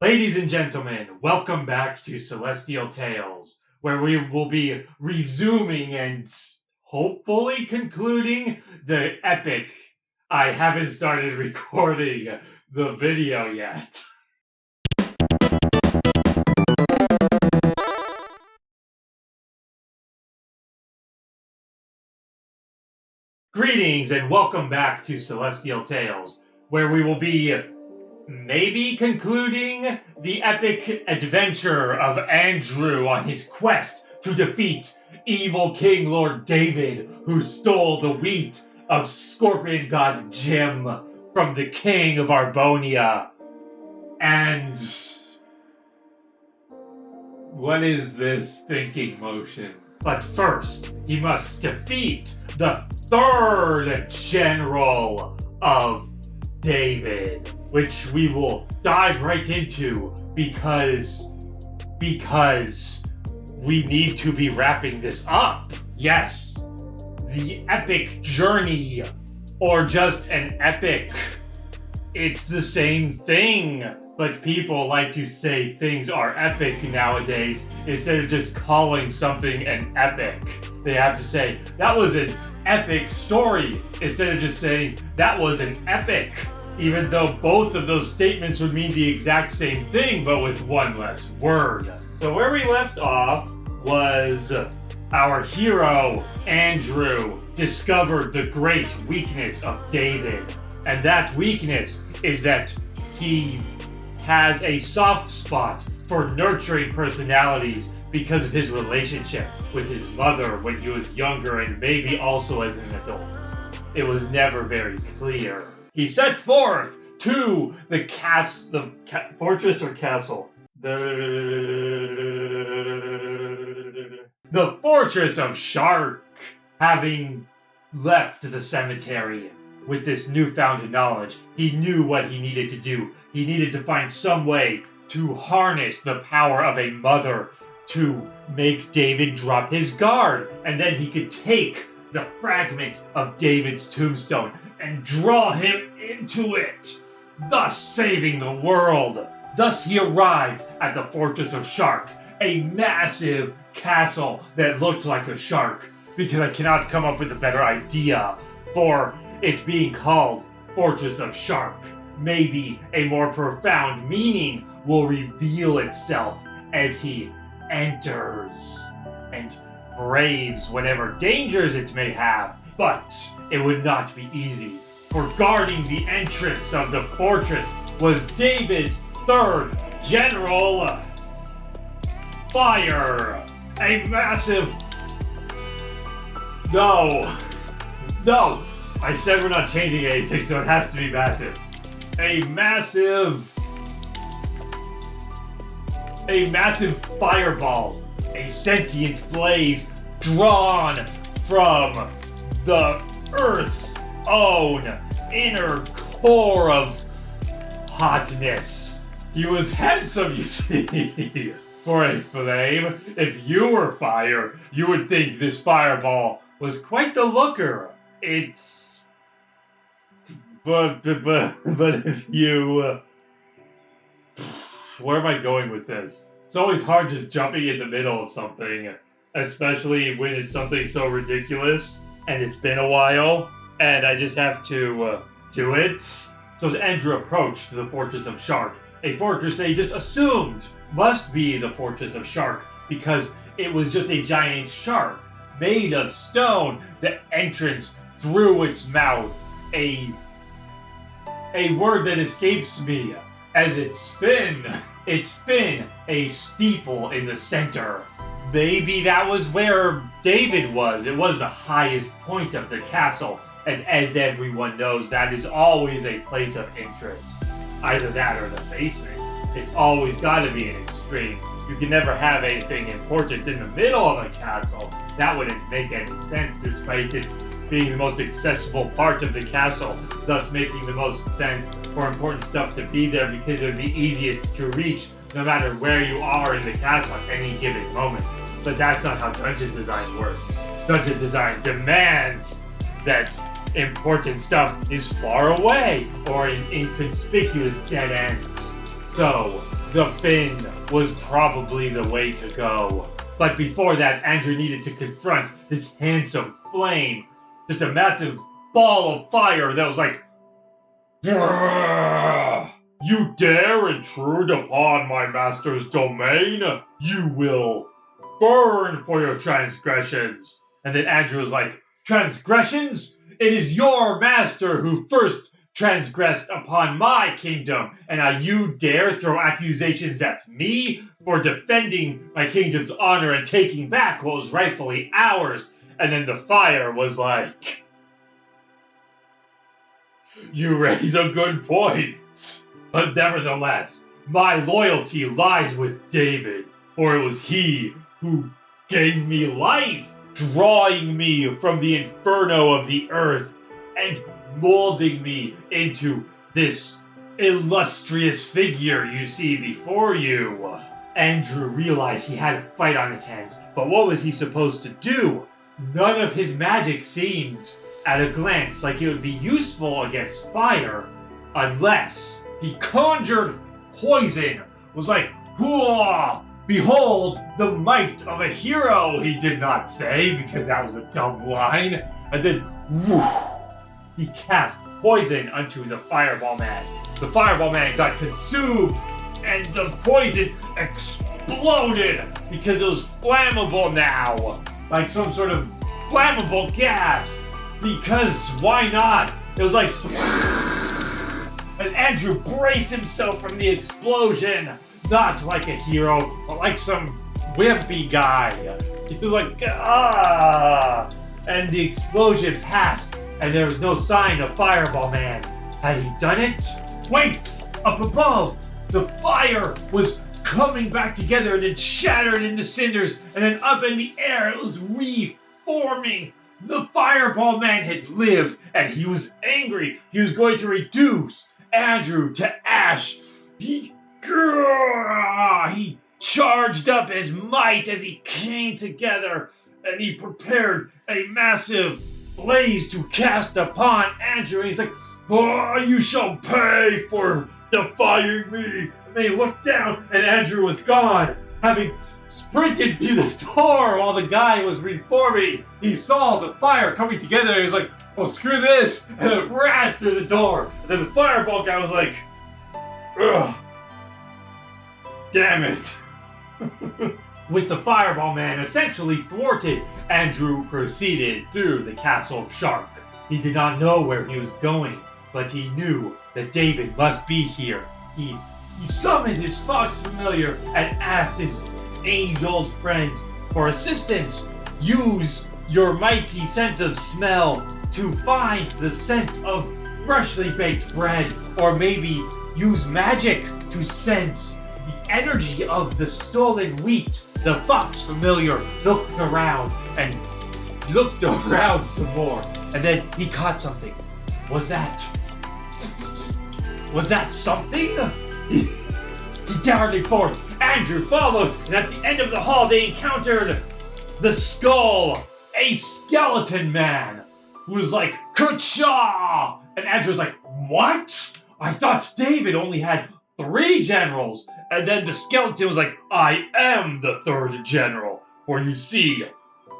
Ladies and gentlemen, welcome back to Celestial Tales, where we will be resuming and hopefully concluding the epic. I haven't started recording the video yet. Greetings and welcome back to Celestial Tales, where we will be maybe concluding the epic adventure of Andrew on his quest to defeat evil King Lord David, who stole the wheat of Scorpion God Jim from the King of Arbonia. And what is this thinking motion? But first, he must defeat the third general of David, which we will dive right into because we need to be wrapping this up. Yes, the epic journey, or just an epic. It's the same thing, but people like to say things are epic nowadays instead of just calling something an epic. They have to say, that was an epic story, instead of just saying, that was an epic. Even though both of those statements would mean the exact same thing, but with one less word. So where we left off was our hero, Andrew, discovered the great weakness of David. And that weakness is that he has a soft spot for nurturing personalities because of his relationship with his mother when he was younger and maybe also as an adult. It was never very clear. He set forth to the fortress or castle? The fortress of Shark, having left the cemetery. With this newfound knowledge, he knew what he needed to do. He needed to find some way to harness the power of a mother to make David drop his guard, and then he could take the fragment of David's tombstone and draw him into it, thus saving the world. Thus he arrived at the Fortress of Shark, a massive castle that looked like a shark, because I cannot come up with a better idea for it being called Fortress of Shark. Maybe a more profound meaning will reveal itself as he enters and braves whatever dangers it may have, but it would not be easy, for guarding the entrance of the fortress was David's third general, Fire, a massive... No, I said we're not changing anything, so it has to be massive. A massive fireball, a sentient blaze drawn from the Earth's own inner core of hotness. He was handsome, you see. For a flame, if you were fire, you would think this fireball was quite the looker. It's... But if you... Where am I going with this? It's always hard just jumping in the middle of something, especially when it's something so ridiculous, and it's been a while, and I just have to do it. So as Andrew approached the Fortress of Shark, a fortress they just assumed must be the Fortress of Shark, because it was just a giant shark made of stone. The entrance through its mouth, a word that escapes me as its fin, a steeple in the center. Maybe that was where David was. It was the highest point of the castle, and as everyone knows, that is always a place of interest. Either that or the basement. It's always got to be an extreme. You can never have anything important in the middle of a castle. That wouldn't make any sense, despite it being the most accessible part of the castle, thus making the most sense for important stuff to be there because it would be easiest to reach no matter where you are in the castle at any given moment. But that's not how dungeon design works. Dungeon design demands that important stuff is far away or in inconspicuous dead ends. So, the fin was probably the way to go. But before that, Andrew needed to confront this handsome flame. Just a massive ball of fire that was like, "Grrr! You dare intrude upon my master's domain? You will burn for your transgressions." And then Andrew was like, "Transgressions? It is your master who first transgressed upon my kingdom, and now you dare throw accusations at me for defending my kingdom's honor and taking back what was rightfully ours." And then the fire was like, "You raise a good point. But nevertheless, my loyalty lies with David, for it was he who gave me life, drawing me from the inferno of the earth and molding me into this illustrious figure you see before you." Andrew realized he had a fight on his hands, but what was he supposed to do? None of his magic seemed, at a glance, like it would be useful against fire, unless he conjured poison. Was like, "Hooah! Behold the might of a hero," he did not say, because that was a dumb line. And then, whoosh, he cast poison onto the Fireball Man. The Fireball Man got consumed, and the poison exploded because it was flammable now. Like some sort of flammable gas. Because why not? It was like, and Andrew braced himself from the explosion. Not like a hero, but like some wimpy guy. He was like, "Ah!" And the explosion passed, and there was no sign of Fireball Man. Had he done it? Wait! Up above, the fire was coming back together and it shattered into cinders, and then up in the air it was reforming. The Fireball Man had lived, and he was angry. He was going to reduce Andrew to ash. He charged up his might as he came together, and he prepared a massive blaze to cast upon Andrew. And he's like, "Oh, you shall pay for defying me." And he looked down, and Andrew was gone, having sprinted through the door while the guy was reforming. He saw the fire coming together, and he was like, "Well, screw this," and then ran through the door. And then the Fireball guy was like, "Ugh. Damn it." With the Fireball Man essentially thwarted, Andrew proceeded through the Castle of Shark. He did not know where he was going, but he knew that David must be here. He summoned his fox familiar and asked his age-old friend for assistance. Use your mighty sense of smell to find the scent of freshly baked bread, or maybe use magic to sense the energy of the stolen wheat. The fox familiar looked around and looked around some more, and then he caught something. Was that something? He darted forth. Andrew followed, and at the end of the hall they encountered the skull, a skeleton man, who was like, "Ka-cha!" And Andrew was like, "What? I thought David only had 3 generals." And then the skeleton was like, "I am the 3rd general, for you see,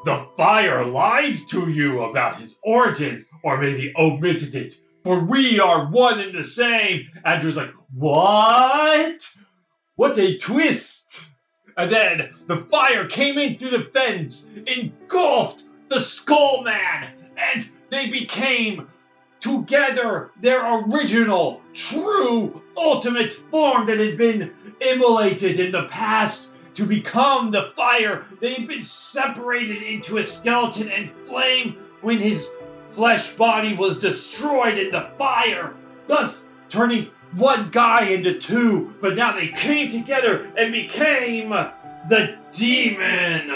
the fire lied to you about his origins, or maybe omitted it, for we are one and the same." Andrew's like, "What? What a twist!" And then the fire came in through the fence, engulfed the Skull Man, and they became together their original, true, ultimate form that had been immolated in the past to become the fire. They had been separated into a skeleton and flame when his flesh body was destroyed in the fire, thus turning one guy into 2, but now they came together and became the demon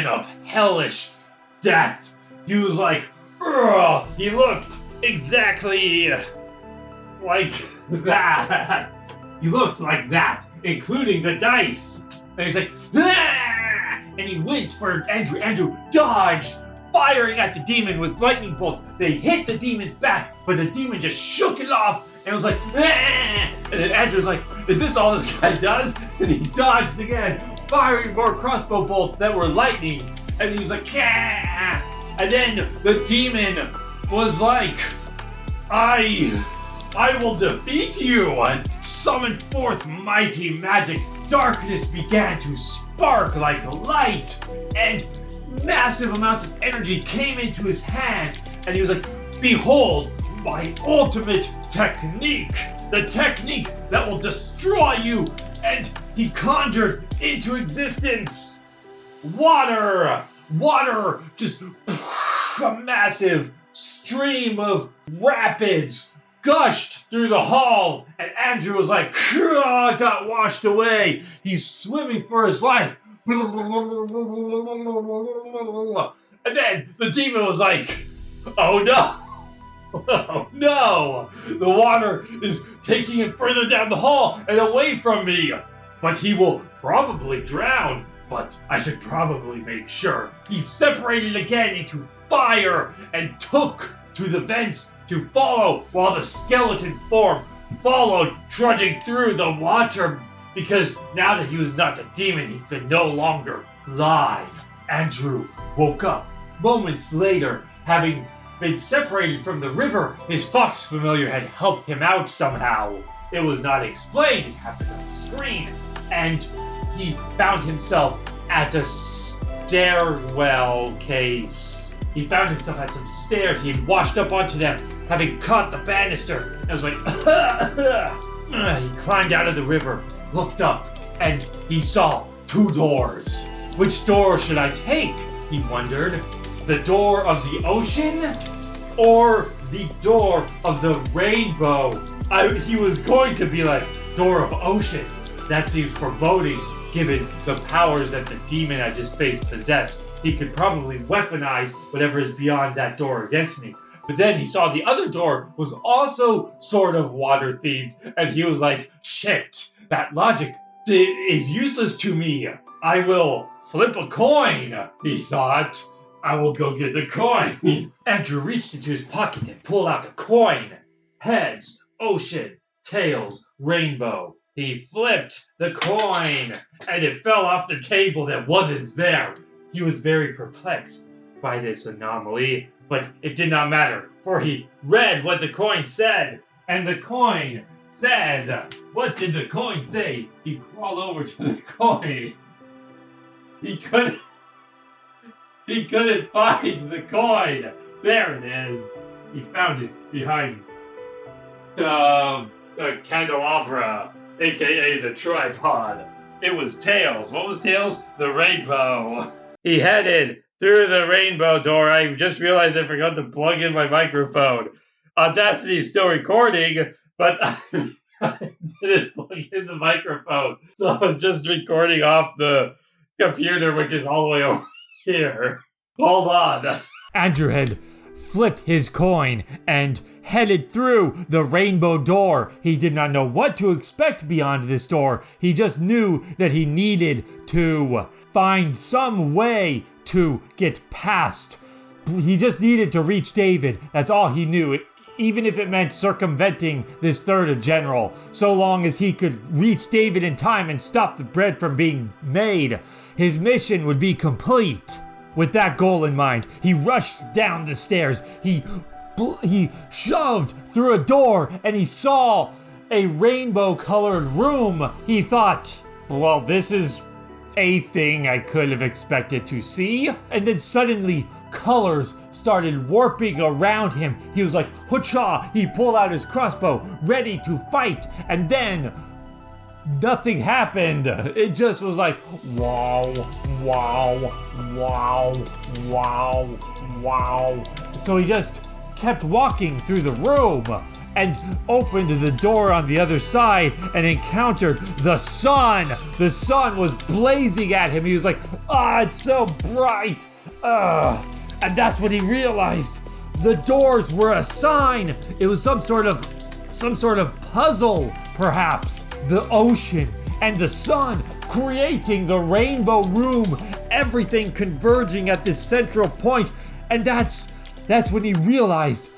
of hellish death. He was like, "Ugh." He looked exactly like that. He looked like that, including the dice. And he's like, "Ah!" And he went for Andrew. Andrew dodged, firing at the demon with lightning bolts. They hit the demon's back, but the demon just shook it off and was like, "Ah!" And then Andrew's like, is this all this guy does? And he dodged again, firing more crossbow bolts that were lightning. And he was like, yeah! And then the demon was like, I will defeat you! And summoned forth mighty magic. Darkness began to spark like light, and massive amounts of energy came into his hands. And he was like, behold, my ultimate technique! The technique that will destroy you! And he conjured into existence water! Water! Just a massive stream of rapids gushed through the hall, and Andrew was like, got washed away. He's swimming for his life. And then the demon was like, oh no! Oh no! The water is taking him further down the hall and away from me. But he will probably drown. But I should probably make sure. He separated again into fire and took to the vents to follow, while the skeleton form followed, trudging through the water, because now that he was not a demon, he could no longer fly. Andrew woke up moments later, having been separated from the river. His fox familiar had helped him out somehow. It was not explained, it happened on the screen, and he found himself at a stairwell case. He found himself at some stairs. He had washed up onto them, having caught the banister, and was like, he climbed out of the river, looked up, and he saw two doors. Which door should I take? He wondered. The door of the ocean or the door of the rainbow? He was going to be like, door of ocean. That seems foreboding, given the powers that the demon I just faced possessed. He could probably weaponize whatever is beyond that door against me. But then he saw the other door was also sort of water-themed, and he was like, shit, that logic is useless to me. I will flip a coin, he thought. I will go get the coin. Andrew reached into his pocket and pulled out the coin. Heads, ocean, tails, rainbow. He flipped the coin, and it fell off the table that wasn't there. He was very perplexed by this anomaly, but it did not matter, for he read what the coin said. And the coin said, what did the coin say? He crawled over to the coin. He couldn't find the coin. There it is. He found it behind the candelabra, aka the tripod. It was Tails. What was Tails? The rainbow. He headed through the rainbow door. I just realized I forgot to plug in my microphone. Audacity is still recording, but I didn't plug in the microphone. So I was just recording off the computer, which is all the way over here. Hold on. Andrew had flipped his coin and headed through the rainbow door. He did not know what to expect beyond this door. He just knew that he needed to find some way to get past. He just needed to reach David. That's all he knew. Even if it meant circumventing this third general, so long as he could reach David in time and stop the bread from being made, his mission would be complete. With that goal in mind, he rushed down the stairs. He shoved through a door and he saw a rainbow-colored room. He thought, well, this is a thing I could have expected to see. And then suddenly, colors started warping around him. He was like, hoocha! He pulled out his crossbow, ready to fight. And then nothing happened. It just was like, wow, wow, wow, wow, wow. So he just kept walking through the room and opened the door on the other side and encountered the sun. The sun was blazing at him. He was like, it's so bright. And that's when he realized the doors were a sign. It was some sort of puzzle, perhaps. The ocean and the sun creating the rainbow room, everything converging at this central point. And that's when he realized,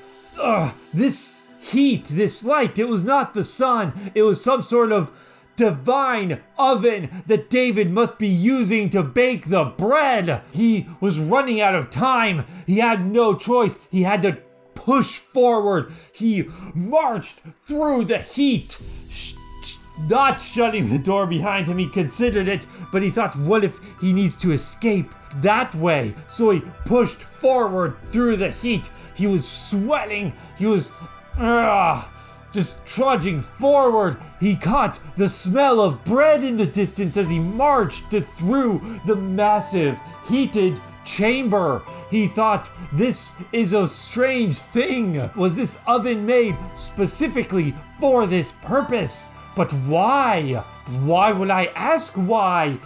this heat, this light, it was not the sun. It was some sort of divine oven that David must be using to bake the bread. He was running out of time. He had no choice. He had to push forward. He marched through the heat, not shutting the door behind him. He considered it, but he thought, what if he needs to escape that way? So he pushed forward through the heat. He was sweating. He was just trudging forward. He caught the smell of bread in the distance as he marched through the massive heated chamber. He thought, this is a strange thing. Was this oven made specifically for this purpose? But why? Why would I ask why?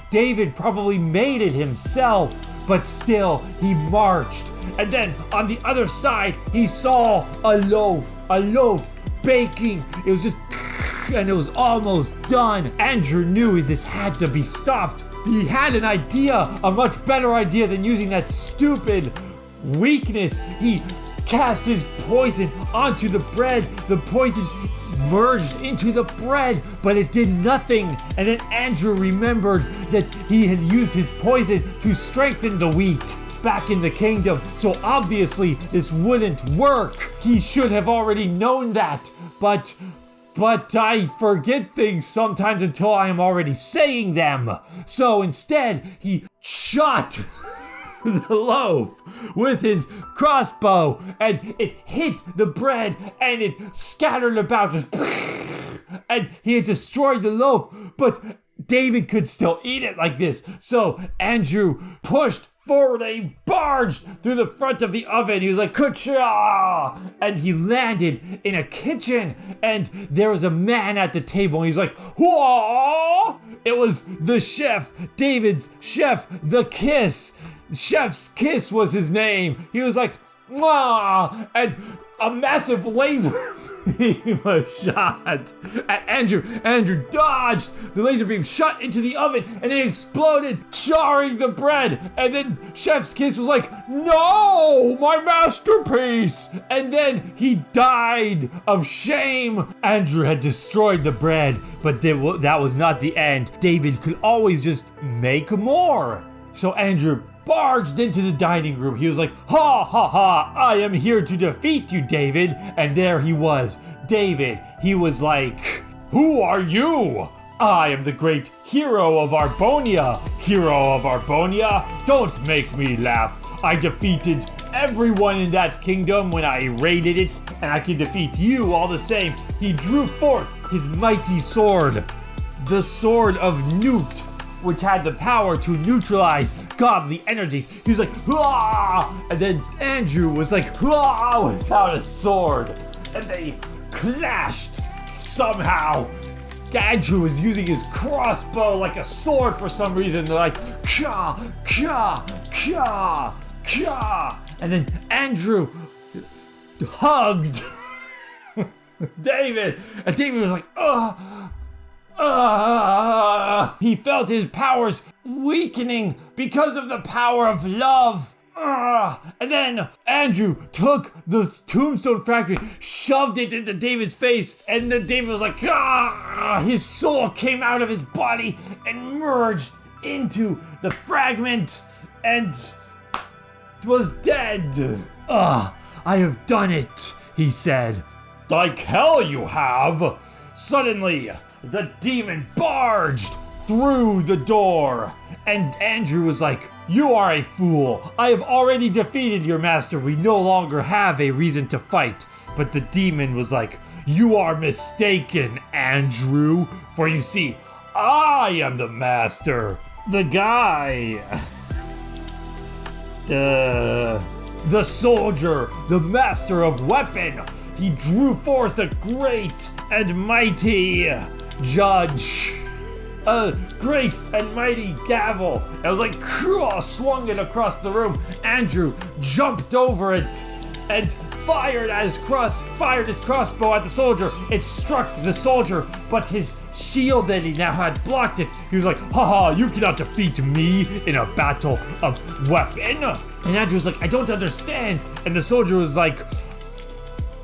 David probably made it himself. But still, he marched. And then on the other side, he saw a loaf baking. It was just, and it was almost done. Andrew knew this had to be stopped. He had an idea, a much better idea than using that stupid weakness. He cast his poison onto the bread. The poison merged into the bread, but it did nothing. And then Andrew remembered that he had used his poison to strengthen the wheat back in the kingdom. So obviously this wouldn't work. He should have already known that. But I forget things sometimes until I am already saying them. So instead, he shot the loaf with his crossbow, and it hit the bread and it scattered about, and he had destroyed the loaf, but David could still eat it like this. So Andrew pushed forward and he barged through the front of the oven. He was like, ka-cha! And he landed in a kitchen, and there was a man at the table, and he's like, whoa! It was the chef, David's chef, the Kiss. Chef's Kiss was his name. He was like, mwah! And a massive laser beam was shot at Andrew. Andrew dodged. The laser beam shot into the oven and it exploded, charring the bread. And then Chef's Kiss was like, no, my masterpiece. And then he died of shame. Andrew had destroyed the bread, but that was not the end. David could always just make more. So Andrew barged into the dining room. He was like, ha ha ha, I am here to defeat you, David. And there he was, David. He was like, who are you? I am the great hero of Arbonia. Hero of Arbonia, don't make me laugh. I defeated everyone in that kingdom when I raided it, and I can defeat you all the same. He drew forth his mighty sword, the sword of Newt, which had the power to neutralize godly energies. He was like, ah! And then Andrew was like, ah! Without a sword. And they clashed somehow. Andrew was using his crossbow like a sword for some reason. They're like, kah, kah, kah, kah. And then Andrew hugged David. And David was like, he felt his powers weakening because of the power of love. And then Andrew took the tombstone factory, shoved it into David's face, and then David was like, his soul came out of his body and merged into the fragment and was dead. I have done it, he said. Like hell you have. Suddenly, the demon barged through the door, and Andrew was like, you are a fool. I have already defeated your master. We no longer have a reason to fight. But the demon was like, you are mistaken, Andrew. For you see, I am the master. The guy. The soldier, the master of weapon. He drew forth a great and mighty judge. A great and mighty gavel. I was like, swung it across the room. Andrew jumped over it and fired his crossbow at the soldier. It struck the soldier, but his shield that he now had blocked it. He was like, haha, you cannot defeat me in a battle of weapon. And Andrew was like, I don't understand. And the soldier was like,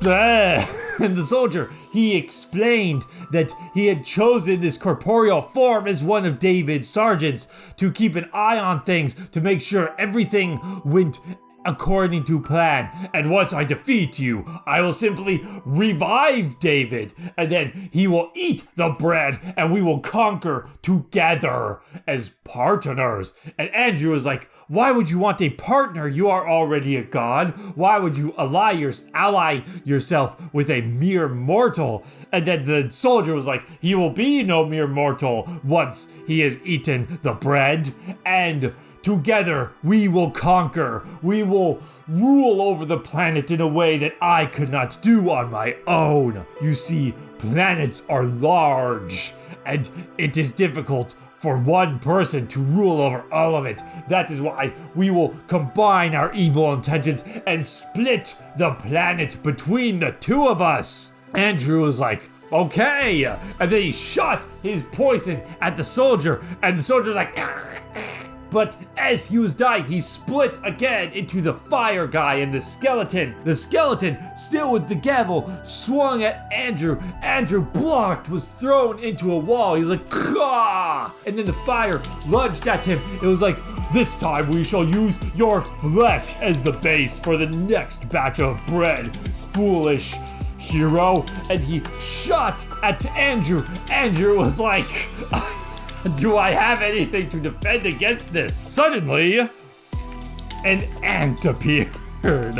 And the soldier, he explained that he had chosen this corporeal form as one of David's sergeants to keep an eye on things, to make sure everything went according to plan. And once I defeat you, I will simply revive David, and then he will eat the bread, and we will conquer together as partners. And Andrew was like, why would you want a partner? You are already a god. Why would you ally yourself with a mere mortal? And then the soldier was like, he will be no mere mortal once he has eaten the bread, and together, we will conquer. We will rule over the planet in a way that I could not do on my own. You see, planets are large, and it is difficult for one person to rule over all of it. That is why we will combine our evil intentions and split the planet between the two of us. Andrew was like, okay. And then he shot his poison at the soldier, and the soldier's like, but as he was dying, he split again into the fire guy and the skeleton. The skeleton, still with the gavel, swung at Andrew. Andrew blocked, was thrown into a wall. He was like, "Kah!" And then the fire lunged at him. It was like, this time we shall use your flesh as the base for the next batch of bread, foolish hero. And he shot at Andrew. Andrew was like, do I have anything to defend against this? Suddenly, an ant appeared.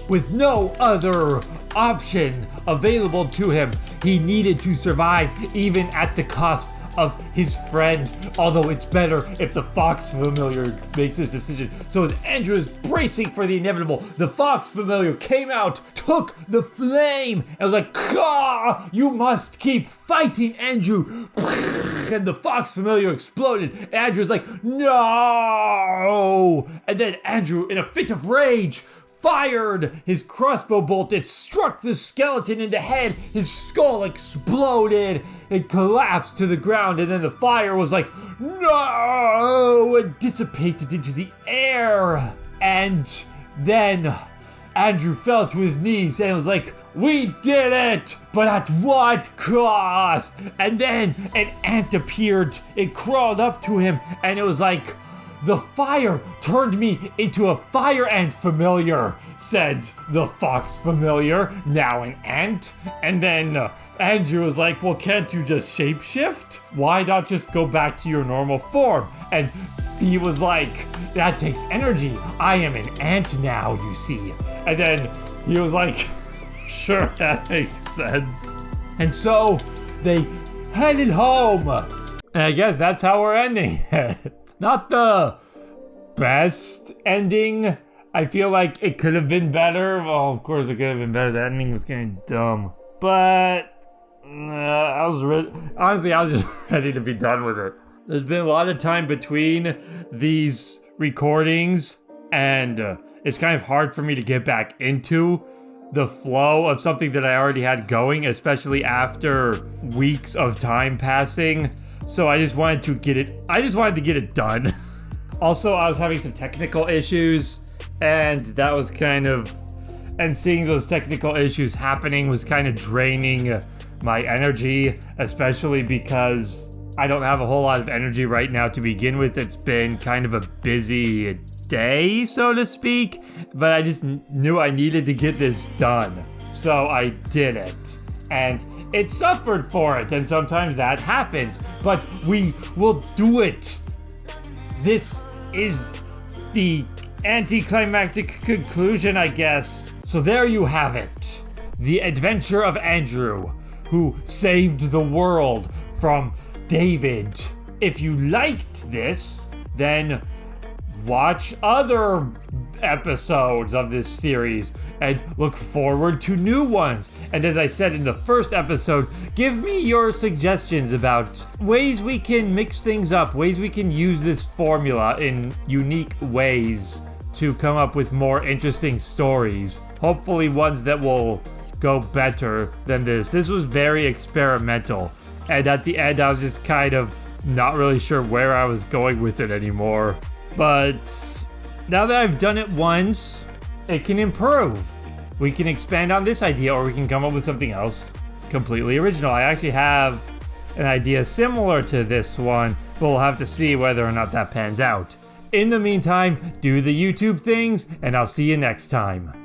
With no other option available to him, he needed to survive even at the cost of his friend, although it's better if the fox familiar makes his decision. So as Andrew is bracing for the inevitable, the fox familiar came out, took the flame, and was like, "Caw! You must keep fighting, Andrew!" And the fox familiar exploded. And Andrew's like, "No!" And then Andrew, in a fit of rage, fired his crossbow bolt. It struck the skeleton in the head. His skull exploded. It collapsed to the ground, and then the fire was like, no, and dissipated into the air. And then Andrew fell to his knees and was like, we did it, but at what cost? And then an ant appeared. It crawled up to him, and it was like, the fire turned me into a fire ant familiar, said the fox familiar, now an ant. And then Andrew was like, well, can't you just shapeshift? Why not just go back to your normal form? And he was like, that takes energy. I am an ant now, you see. And then he was like, sure, that makes sense. And so they headed home. And I guess that's how we're ending it. Not the best ending. I feel like it could have been better. Well, of course it could have been better. The ending was kind of dumb. But honestly, I was just ready to be done with it. There's been a lot of time between these recordings, and it's kind of hard for me to get back into the flow of something that I already had going, especially after weeks of time passing. So I just wanted to get it done. Also, I was having some technical issues, and that was and seeing those technical issues happening was kind of draining my energy, especially because I don't have a whole lot of energy right now to begin with. It's been kind of a busy day, so to speak, but I just knew I needed to get this done. So I did it. And it suffered for it, and sometimes that happens, but we will do it. This is the anticlimactic conclusion, I guess. So there you have it. The adventure of Andrew, who saved the world from David. If you liked this, then watch other episodes of this series and look forward to new ones. And as I said in the first episode, give me your suggestions about ways we can mix things up, ways we can use this formula in unique ways to come up with more interesting stories. Hopefully ones that will go better than this. This was very experimental, and at the end I was just kind of not really sure where I was going with it anymore. But now that I've done it once, it can improve. we can expand on this idea, or we can come up with something else completely original. I actually have an idea similar to this one, but we'll have to see whether or not that pans out. In the meantime, do the YouTube things, and I'll see you next time.